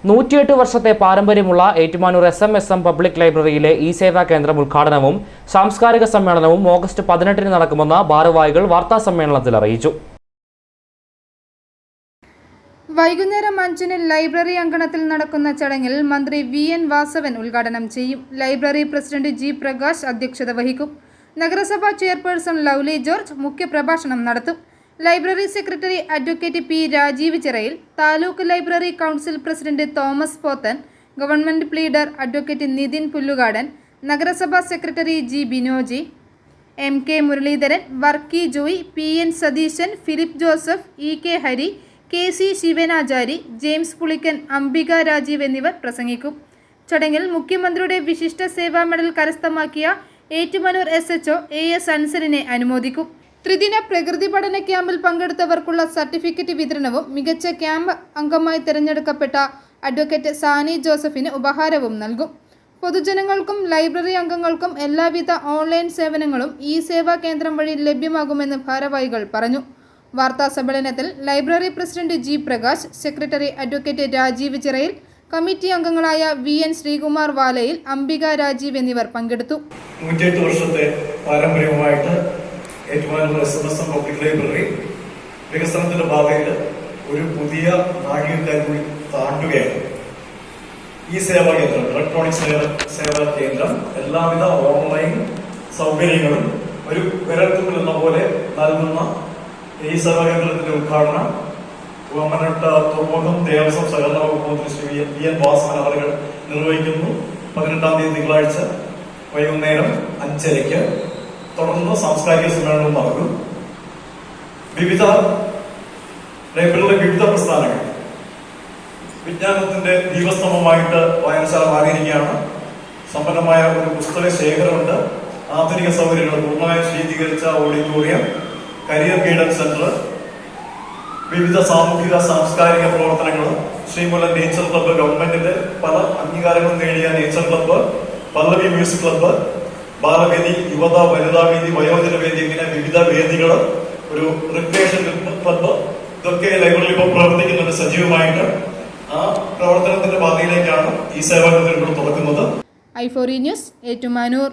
108 വർഷത്തെ പാരമ്പര്യമുള്ള Ettumanoor SMSM public ലൈബ്രറിയിലെ ഇ-സേവാ കേന്ദ്രം ഉദ്ഘാടനവും സാംസ്കാരിക സമ്മേളനവും ഓഗസ്റ്റ് 18-ന് നടക്കുമെന്ന് ഭാരവാഹികൾ വാർത്താസമ്മേളനത്തിൽ അറിയിച്ചു. വൈകുന്നേരം 5-ന് ലൈബ്രറി അങ്കണത്തിൽ നടക്കുന്ന ചടങ്ങിൽ മന്ത്രി VN വാസവൻ ഉദ്ഘാടനം ചെയ്യും. ലൈബ്രറി പ്രസിഡന്റ് G പ്രകാശ് അധ്യക്ഷത വഹിക്കും. നഗരസഭാ ചെയർപേഴ്സൺ ലവ്ലി ജോർജ് മുഖ്യപ്രഭാഷണം നടത്തും. Library secretary advocate P Rajeev Chirayil, taluk library council president Thomas Pothan, government pleader advocate Nithin Pullukadan, നഗരസഭാ secretary G Binoji, MK Muraleedharan, Varkey Joy, PN Satheesan, Philip Joseph, EK Hari, KC Sivanachari, James Pulickan, Ambika Rajeev എന്നിവർ പ്രസംഗിക്കും. ചടങ്ങിൽ മുഖ്യമന്ത്രിയുടെ വിശിഷ്ട സേവാ മെഡൽ കരസ്ഥമാക്കിയ ഏറ്റുമാനൂർ SHO AS അൻസറിനെ അനുമോദിക്കും. ത്രിദിന പ്രകൃതി പഠന ക്യാമ്പിൽ പങ്കെടുത്തവർക്കുള്ള സർട്ടിഫിക്കറ്റ് വിതരണവും മികച്ച ക്യാമ്പ് അംഗമായി തിരഞ്ഞെടുക്കപ്പെട്ട അഡ്വക്കേറ്റ് സാനി ജോസഫിന് ഉപഹാരവും നൽകും. പൊതുജനങ്ങൾക്കും ലൈബ്രറി അംഗങ്ങൾക്കും എല്ലാവിധ ഓൺലൈൻ സേവനങ്ങളും ഇ-സേവാ കേന്ദ്രം വഴി ലഭ്യമാകുമെന്ന് ഭാരവാഹികൾ പറഞ്ഞു. വാർത്താ സമ്മേളനത്തിൽ library president G Prakash, secretary advocate Rajeev Chirayil, committee അംഗങ്ങളായ VN ശ്രീകുമാർ വാലയിൽ, അംബിക രാജീവ് എന്നിവർ പങ്കെടുത്തു. 108 വർഷത്തെ പാരമ്പര്യവുമായിട്ട് ഏറ്റുമാനൂർ SMSM പബ്ലിക് ലൈബ്രറി വികസനത്തിന്റെ ഭാഗയിൽ ഒരു പുതിയ നാഴികക്കല്ല് കൂടി താണ്ടുകയാണ്. ഈ സേവാ കേന്ദ്രം, ഇലക്ട്രോണിക് സേവാ കേന്ദ്രം എല്ലാവിധ ഓൺലൈൻ സൗകര്യങ്ങളും ഒരു വിരൽത്തുമ്പിൽ എന്ന പോലെ നൽകുന്ന ഈ സേവാ കേന്ദ്രത്തിന്റെ ഉദ്ഘാടനം ബഹുമാനപ്പെട്ട തുറമുഖം ദേവസ്വം സഹകരണ വകുപ്പ് മന്ത്രി ശ്രീ VN വാസവൻ അവർ നിർവഹിക്കുന്നു. 18-ാം തീയതി തിങ്കളാഴ്ച വൈകുന്നേരം 5:30 തുടർന്ന് സാംസ്കാരിക സമ്മേളനം നടക്കും. വിവിധ ലൈബ്രറിയിലെ വിവിധ പ്രസ്ഥാനങ്ങൾ വിജ്ഞാനത്തിന്റെ ദീപസ്തംഭമായിട്ട് വായനശാല മാറിയിരിക്കുകയാണ്. സമ്പന്നമായ ഒരു പുസ്തക ശേഖരമുണ്ട്. ആധുനിക സൗകര്യങ്ങൾ, പൂർണ്ണമായും ശീതീകരിച്ച ഓഡിറ്റോറിയം, കരിയർ ഗൈഡൻസ് സെന്റർ, വിവിധ സാമൂഹിക സാംസ്കാരിക പ്രവർത്തനങ്ങൾ, ശ്രീമൂലം നേച്ചർ ക്ലബ്ബ്, ഗവൺമെന്റിന്റെ പല അംഗീകാരങ്ങളും നേടിയ നേച്ചർ ക്ലബ്ബ്, പല്ലവി മ്യൂസിക് ക്ലബ്ബ്, ബാലവേദി, യുവത, വനിതാ വേദി, വയോജന വേദി, ഇങ്ങനെ വിവിധ വേദികൾ, ഒരു റിക്രിയേഷൻ ക്ലബ്ബ്, ഇതൊക്കെ ലൈബ്രറിയിൽ ഇപ്പോൾ പ്രവർത്തിക്കുന്നുണ്ട് സജീവമായിട്ട്. ആ പ്രവർത്തനത്തിന്റെ ഭാഗയിലേക്കാണ് ഈ സേവാ കേന്ദ്രം തുറക്കുന്നത്. i4e news, Ettumanoor.